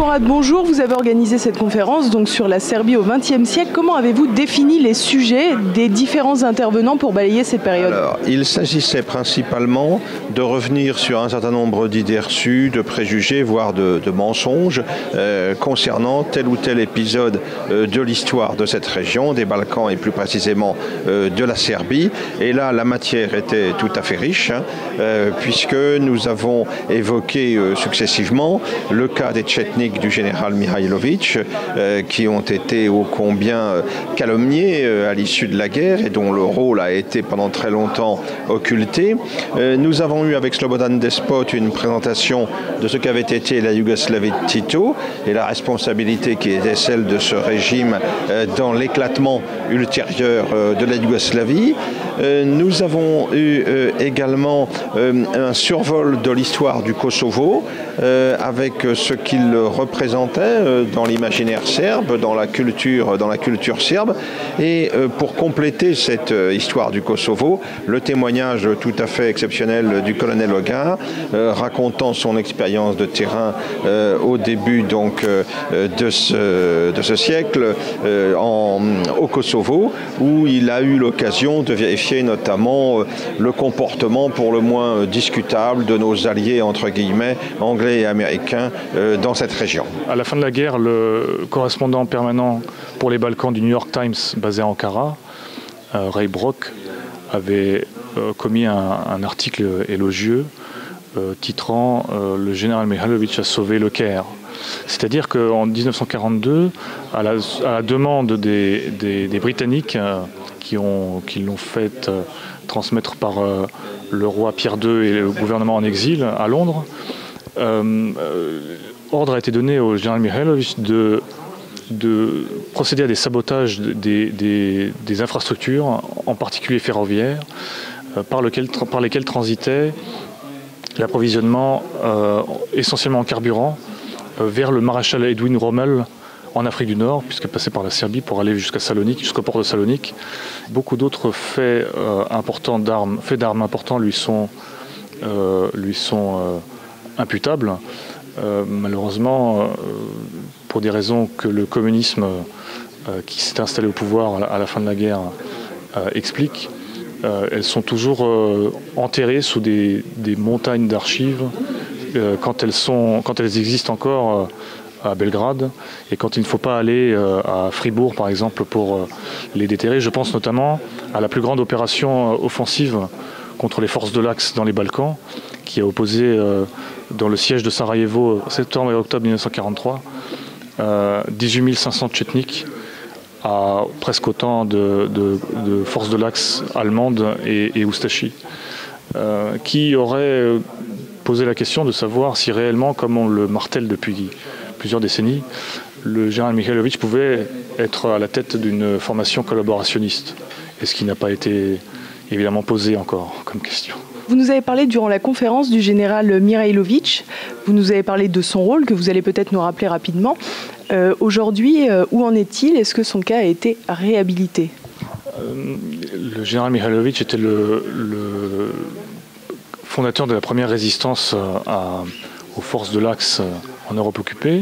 Conrad, bonjour. Vous avez organisé cette conférence donc, sur la Serbie au XXe siècle. Comment avez-vous défini les sujets des différents intervenants pour balayer cette période? Alors, il s'agissait principalement de revenir sur un certain nombre d'idées reçues, de préjugés, voire de mensonges concernant tel ou tel épisode de l'histoire de cette région, des Balkans et plus précisément de la Serbie. Et là, la matière était tout à fait riche, puisque nous avons évoqué successivement le cas des Tchétniks du général Mihailović, qui ont été ô combien calomniés à l'issue de la guerre et dont le rôle a été pendant très longtemps occulté. Nous avons eu avec Slobodan Despot une présentation de ce qu'avait été la Yougoslavie de Tito et la responsabilité qui était celle de ce régime dans l'éclatement ultérieur de la Yougoslavie. Nous avons eu également un survol de l'histoire du Kosovo avec ce qu'il représentait dans l'imaginaire serbe, dans la culture serbe. Et pour compléter cette histoire du Kosovo, le témoignage tout à fait exceptionnel du colonel Hogar, racontant son expérience de terrain au début donc, de ce siècle au Kosovo, où il a eu l'occasion de vérifier notamment le comportement pour le moins discutable de nos alliés, entre guillemets, anglais et américains, dans cette région. À la fin de la guerre, le correspondant permanent pour les Balkans du New York Times, basé à Ankara, Ray Brock, avait commis un article élogieux titrant « Le général Mihailović a sauvé le Caire ». C'est-à-dire qu'en 1942, à la demande des Britanniques qui l'ont fait transmettre par le roi Pierre II et le gouvernement en exil à Londres, ordre a été donné au général Mihailović de procéder à des sabotages des infrastructures, en particulier ferroviaires, par lesquelles transitait l'approvisionnement essentiellement en carburant vers le maréchal Edwin Rommel en Afrique du Nord, puisque passé par la Serbie pour aller jusqu'au port de Salonique. Beaucoup d'autres faits d'armes importants lui sont imputables. Malheureusement, pour des raisons que le communisme qui s'est installé au pouvoir à la fin de la guerre explique, elles sont toujours enterrées sous des montagnes d'archives quand elles existent encore à Belgrade et quand il ne faut pas aller à Fribourg par exemple pour les déterrer. Je pense notamment à la plus grande opération offensive contre les forces de l'Axe dans les Balkans qui a opposé dans le siège de Sarajevo septembre et octobre 1943 18 500 Tchétniks à presque autant de forces de l'Axe allemandes et Oustachi, qui auraient posé la question de savoir si réellement, comme on le martèle depuis plusieurs décennies, le général Mihailović pouvait être à la tête d'une formation collaborationniste. Et ce qui n'a pas été évidemment posé encore comme question. Vous nous avez parlé durant la conférence du général Mihailović, vous nous avez parlé de son rôle, que vous allez peut-être nous rappeler rapidement. Aujourd'hui, où en est-il? Est-ce que son cas a été réhabilité? Le général Mihailović était le fondateur de la première résistance aux forces de l'Axe en Europe occupée,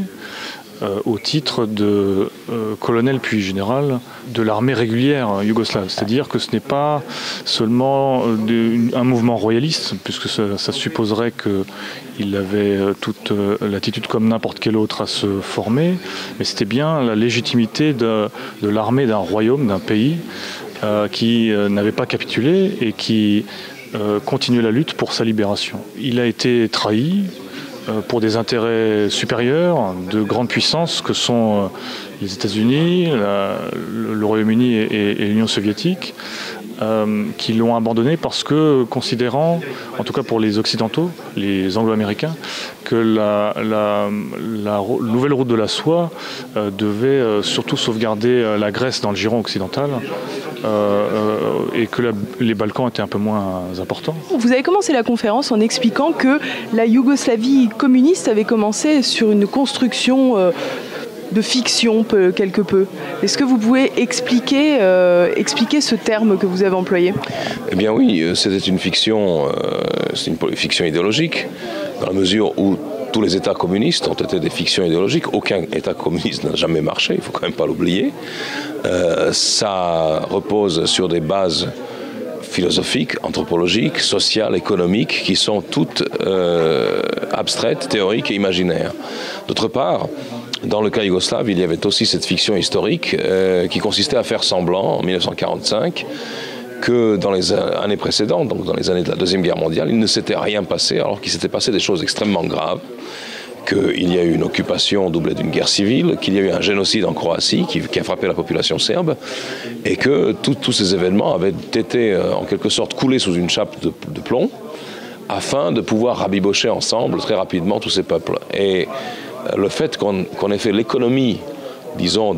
au titre de colonel puis général de l'armée régulière yougoslave. C'est-à-dire que ce n'est pas seulement un mouvement royaliste, puisque ça supposerait qu'il avait toute l'attitude comme n'importe quel autre à se former, mais c'était bien la légitimité de l'armée d'un royaume, d'un pays, qui n'avait pas capitulé et qui continuait la lutte pour sa libération. Il a été trahi pour des intérêts supérieurs de grandes puissances que sont les États-Unis, le Royaume-Uni et l'Union soviétique, qui l'ont abandonné parce que, considérant, en tout cas pour les Occidentaux, les Anglo-Américains, que la nouvelle route de la soie devait surtout sauvegarder la Grèce dans le giron occidental, et que les Balkans étaient un peu moins importants. Vous avez commencé la conférence en expliquant que la Yougoslavie communiste avait commencé sur une construction de fiction quelque peu. Est-ce que vous pouvez expliquer ce terme que vous avez employé? Eh bien oui, c'était une fiction, c'est une fiction idéologique, dans la mesure où tous les États communistes ont été des fictions idéologiques. Aucun État communiste n'a jamais marché, il ne faut quand même pas l'oublier. Ça repose sur des bases philosophiques, anthropologiques, sociales, économiques, qui sont toutes abstraites, théoriques et imaginaires. D'autre part, dans le cas yougoslave, il y avait aussi cette fiction historique qui consistait à faire semblant, en 1945, que dans les années précédentes, donc dans les années de la Deuxième Guerre mondiale, il ne s'était rien passé, alors qu'il s'était passé des choses extrêmement graves, qu'il y a eu une occupation doublée d'une guerre civile, qu'il y a eu un génocide en Croatie qui a frappé la population serbe, et que tous ces événements avaient été en quelque sorte coulés sous une chape de plomb, afin de pouvoir rabibocher ensemble très rapidement tous ces peuples. Et le fait qu'on ait fait l'économie, disons,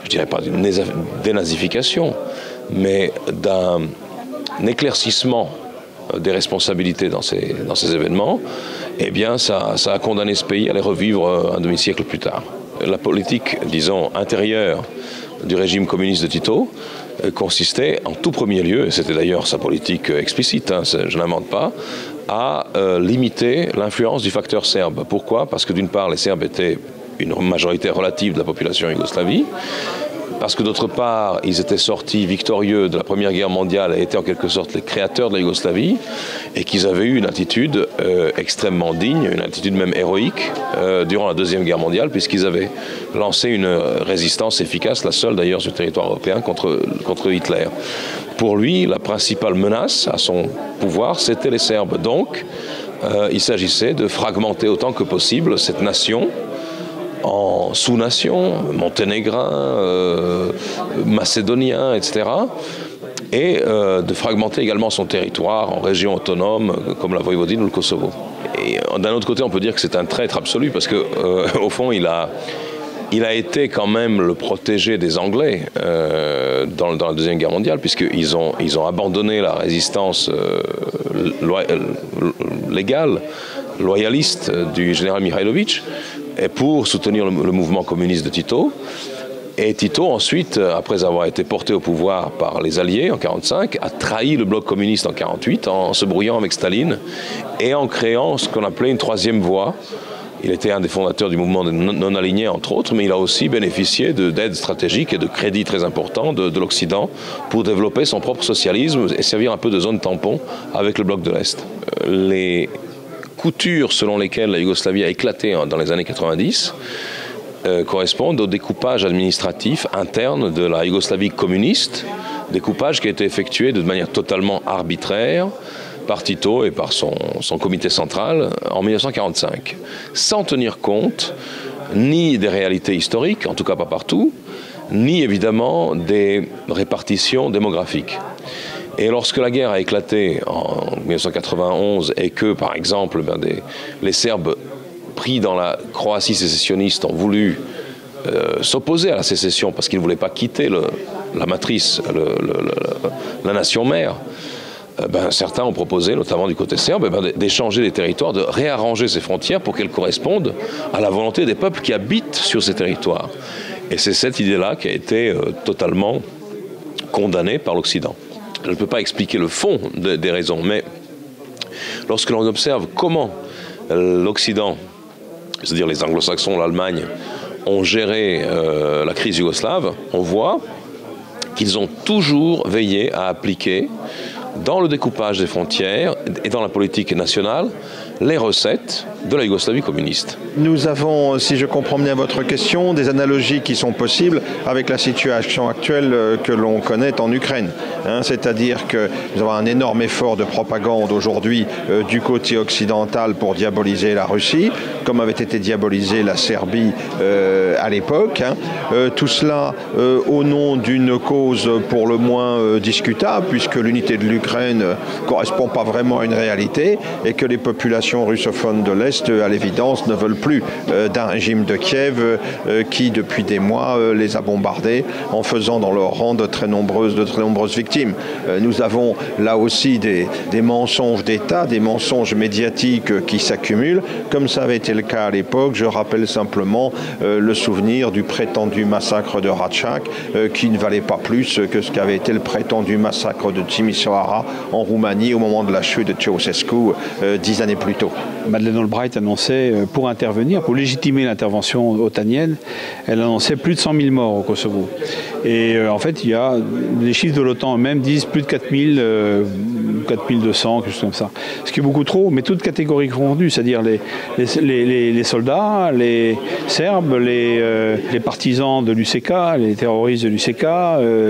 je dirais pas d'une dénazification, mais d'un éclaircissement des responsabilités dans ces événements, eh bien ça a condamné ce pays à les revivre un demi-siècle plus tard. La politique, disons, intérieure du régime communiste de Tito consistait en tout premier lieu, et c'était d'ailleurs sa politique explicite, je n'invente pas, à limiter l'influence du facteur serbe. Pourquoi ? Parce que d'une part, les Serbes étaient une majorité relative de la population Yougoslavie, parce que d'autre part, ils étaient sortis victorieux de la Première Guerre mondiale et étaient en quelque sorte les créateurs de la Yougoslavie, et qu'ils avaient eu une attitude extrêmement digne, une attitude même héroïque durant la Deuxième Guerre mondiale, puisqu'ils avaient lancé une résistance efficace, la seule d'ailleurs sur le territoire européen, contre Hitler. Pour lui, la principale menace à son pouvoir, c'était les Serbes. Donc, il s'agissait de fragmenter autant que possible cette nation en sous-nations, monténégrins, macédoniens, etc., et de fragmenter également son territoire en régions autonomes comme la Voïvodine ou le Kosovo. Et d'un autre côté, on peut dire que c'est un traître absolu, parce que au fond, il a été quand même le protégé des Anglais dans la Deuxième Guerre mondiale, puisqu'ils ont abandonné la résistance légale, loyaliste du général Mihailović, et pour soutenir le mouvement communiste de Tito. Et Tito, ensuite, après avoir été porté au pouvoir par les Alliés en 1945, a trahi le bloc communiste en 1948 en se brouillant avec Staline et en créant ce qu'on appelait une troisième voie. Il était un des fondateurs du mouvement non-aligné, entre autres, mais il a aussi bénéficié d'aides stratégiques et de crédits très importants de l'Occident pour développer son propre socialisme et servir un peu de zone tampon avec le bloc de l'Est. Les coutures selon lesquelles la Yougoslavie a éclaté dans les années 90 correspondent au découpage administratif interne de la Yougoslavie communiste, découpage qui a été effectué de manière totalement arbitraire par Tito et par son comité central en 1945, sans tenir compte ni des réalités historiques, en tout cas pas partout, ni évidemment des répartitions démographiques. Et lorsque la guerre a éclaté en 1991 et que, par exemple, les Serbes pris dans la Croatie sécessionniste ont voulu s'opposer à la sécession parce qu'ils ne voulaient pas quitter la matrice, la nation mère, certains ont proposé, notamment du côté serbe, d'échanger les territoires, de réarranger ces frontières pour qu'elles correspondent à la volonté des peuples qui habitent sur ces territoires. Et c'est cette idée-là qui a été totalement condamnée par l'Occident. Je ne peux pas expliquer le fond des raisons, mais lorsque l'on observe comment l'Occident, c'est-à-dire les Anglo-Saxons, l'Allemagne, ont géré la crise yougoslave, on voit qu'ils ont toujours veillé à appliquer dans le découpage des frontières et dans la politique nationale les recettes de la Yougoslavie communiste. Nous avons, si je comprends bien votre question, des analogies qui sont possibles avec la situation actuelle que l'on connaît en Ukraine. C'est-à-dire que nous avons un énorme effort de propagande aujourd'hui du côté occidental pour diaboliser la Russie, comme avait été diabolisée la Serbie à l'époque. Tout cela au nom d'une cause pour le moins discutable, puisque l'unité de l'Ukraine ne correspond pas vraiment à une réalité et que les populations russophones de l'Est, à l'évidence, ne veulent plus d'un régime de Kiev qui, depuis des mois, les a bombardés en faisant dans leur rang de très nombreuses victimes. Nous avons là aussi des mensonges d'État, des mensonges médiatiques qui s'accumulent, comme ça avait été le cas à l'époque. Je rappelle simplement le souvenir du prétendu massacre de Ratchak, qui ne valait pas plus que ce qu'avait été le prétendu massacre de Timișoara en Roumanie au moment de la chute de Ceausescu 10 années plus tôt. NATO. Madeleine Albright annonçait, pour intervenir, pour légitimer l'intervention otanienne, elle annonçait plus de 100 000 morts au Kosovo. Et en fait, il y a les chiffres de l'OTAN eux-mêmes disent plus de 4200, quelque chose comme ça. Ce qui est beaucoup trop, mais toutes catégories confondues, c'est-à-dire les soldats, les Serbes, les partisans de l'UCK, les terroristes de l'UCK,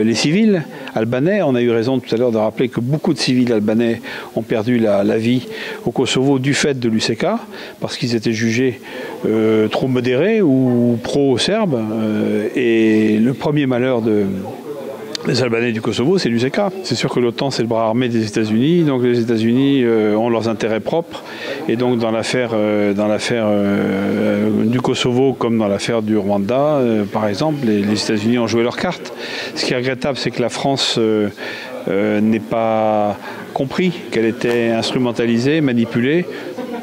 les civils albanais. On a eu raison tout à l'heure de rappeler que beaucoup de civils albanais ont perdu la vie au Kosovo du fait de l'UCK, parce qu'ils étaient jugés trop modérés ou pro-serbes. Et le premier malheur des Albanais du Kosovo, c'est l'UCK. C'est sûr que l'OTAN, c'est le bras armé des États-Unis, donc les États-Unis ont leurs intérêts propres. Et donc dans l'affaire du Kosovo, comme dans l'affaire du Rwanda, par exemple, les États-Unis ont joué leurs cartes. Ce qui est regrettable, c'est que la France n'ait pas compris qu'elle était instrumentalisée, manipulée,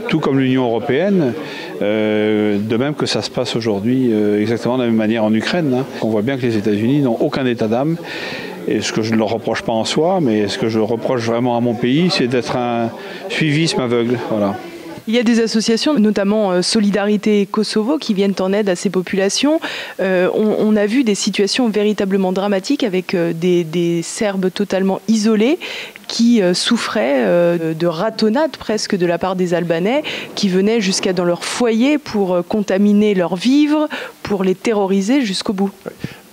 tout comme l'Union européenne. De même que ça se passe aujourd'hui exactement de la même manière en Ukraine. Hein. On voit bien que les États-Unis n'ont aucun état d'âme. Et ce que je ne leur reproche pas en soi, mais ce que je reproche vraiment à mon pays, c'est d'être un suivisme aveugle. Voilà. Il y a des associations, notamment Solidarité Kosovo, qui viennent en aide à ces populations. On a vu des situations véritablement dramatiques avec des Serbes totalement isolés qui souffraient de ratonnade presque de la part des Albanais, qui venaient jusqu'à dans leur foyer pour contaminer leurs vivres, pour les terroriser jusqu'au bout.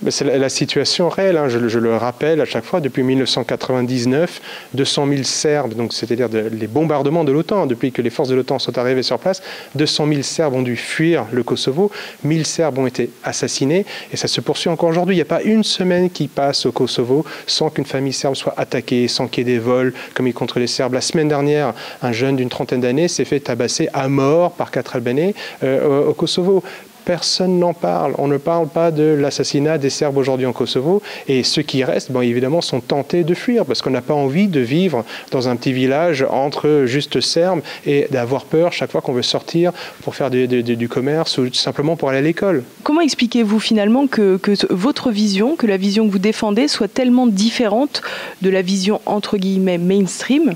C'est la situation réelle, hein. Je le rappelle à chaque fois, depuis 1999, 200 000 Serbes, donc c'est-à-dire les bombardements de l'OTAN, depuis que les forces de l'OTAN sont arrivées sur place, 200 000 Serbes ont dû fuir le Kosovo, 1000 Serbes ont été assassinés, et ça se poursuit encore aujourd'hui. Il n'y a pas une semaine qui passe au Kosovo sans qu'une famille serbe soit attaquée, sans qu'il y ait des vols comme contre les Serbes. La semaine dernière, un jeune d'une trentaine d'années s'est fait tabasser à mort par 4 Albanais au Kosovo. Personne n'en parle. On ne parle pas de l'assassinat des Serbes aujourd'hui en Kosovo. Et ceux qui restent, évidemment, sont tentés de fuir parce qu'on n'a pas envie de vivre dans un petit village entre juste Serbes et d'avoir peur chaque fois qu'on veut sortir pour faire du commerce ou simplement pour aller à l'école. Comment expliquez-vous finalement que votre vision, que la vision que vous défendez soit tellement différente de la vision entre guillemets mainstream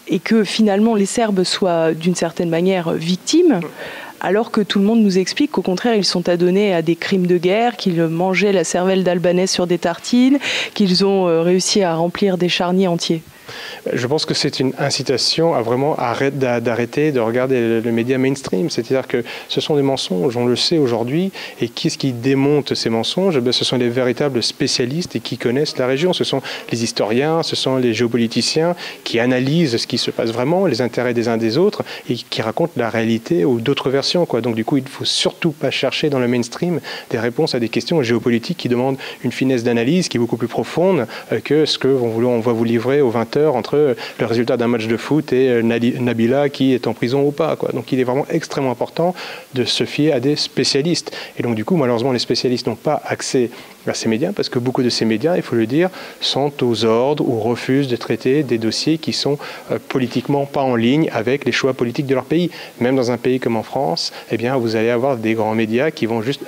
et que finalement les Serbes soient d'une certaine manière victimes ? Alors que tout le monde nous explique qu'au contraire, ils sont adonnés à des crimes de guerre, qu'ils mangeaient la cervelle d'Albanais sur des tartines, qu'ils ont réussi à remplir des charniers entiers. Je pense que c'est une incitation à vraiment d'arrêter de regarder le média mainstream. C'est-à-dire que ce sont des mensonges, on le sait aujourd'hui. Et qui est-ce qui démonte ces mensonges ? Ce sont les véritables spécialistes et qui connaissent la région. Ce sont les historiens, ce sont les géopoliticiens qui analysent ce qui se passe vraiment, les intérêts des uns des autres et qui racontent la réalité ou d'autres versions, quoi. Donc du coup, il ne faut surtout pas chercher dans le mainstream des réponses à des questions géopolitiques qui demandent une finesse d'analyse qui est beaucoup plus profonde que ce qu'on va vous livrer aux 20h entre le résultat d'un match de foot et Nabila qui est en prison ou pas, quoi. Donc il est vraiment extrêmement important de se fier à des spécialistes. Et donc du coup, malheureusement, les spécialistes n'ont pas accès à ces médias parce que beaucoup de ces médias, il faut le dire, sont aux ordres ou refusent de traiter des dossiers qui sont politiquement pas en ligne avec les choix politiques de leur pays. Même dans un pays comme en France, vous allez avoir des grands médias qui vont juste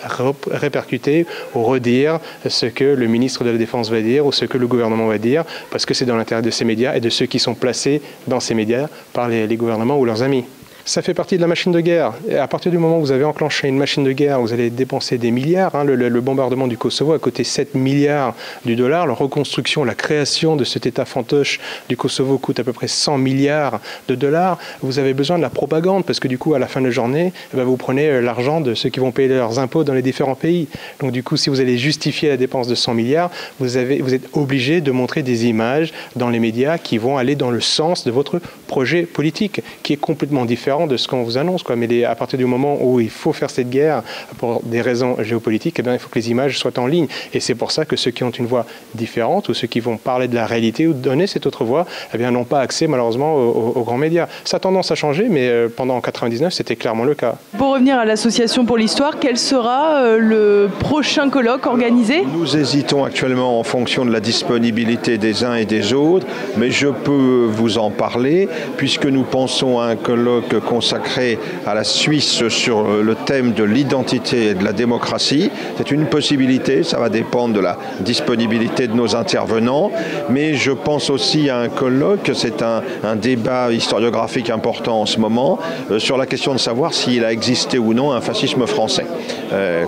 répercuter ou redire ce que le ministre de la Défense va dire ou ce que le gouvernement va dire parce que c'est dans l'intérêt de ces médias et de ceux qui sont placés dans ces médias par les gouvernements ou leurs amis. Ça fait partie de la machine de guerre. Et à partir du moment où vous avez enclenché une machine de guerre, vous allez dépenser des milliards. Hein. Le bombardement du Kosovo a coûté 7 milliards de dollars. La reconstruction, la création de cet État fantoche du Kosovo coûte à peu près 100 milliards de dollars. Vous avez besoin de la propagande parce que du coup, à la fin de journée, vous prenez l'argent de ceux qui vont payer leurs impôts dans les différents pays. Donc du coup, si vous allez justifier la dépense de 100 milliards, vous êtes obligé de montrer des images dans les médias qui vont aller dans le sens de votre projet politique, qui est complètement différent de ce qu'on vous annonce, quoi. Mais à partir du moment où il faut faire cette guerre pour des raisons géopolitiques, il faut que les images soient en ligne. Et c'est pour ça que ceux qui ont une voix différente ou ceux qui vont parler de la réalité ou donner cette autre voix, n'ont pas accès malheureusement aux grands médias. Ça a tendance à changer, mais pendant 1999, c'était clairement le cas. Pour revenir à l'Association pour l'Histoire, quel sera le prochain colloque organisé ? Nous hésitons actuellement en fonction de la disponibilité des uns et des autres, mais je peux vous en parler puisque nous pensons à un colloque consacré à la Suisse sur le thème de l'identité et de la démocratie. C'est une possibilité, ça va dépendre de la disponibilité de nos intervenants, mais je pense aussi à un colloque, c'est un débat historiographique important en ce moment, sur la question de savoir s'il a existé ou non un fascisme français.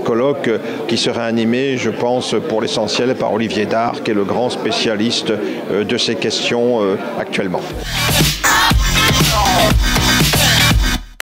Colloque qui serait animé, je pense, pour l'essentiel par Olivier Dard, qui est le grand spécialiste de ces questions actuellement.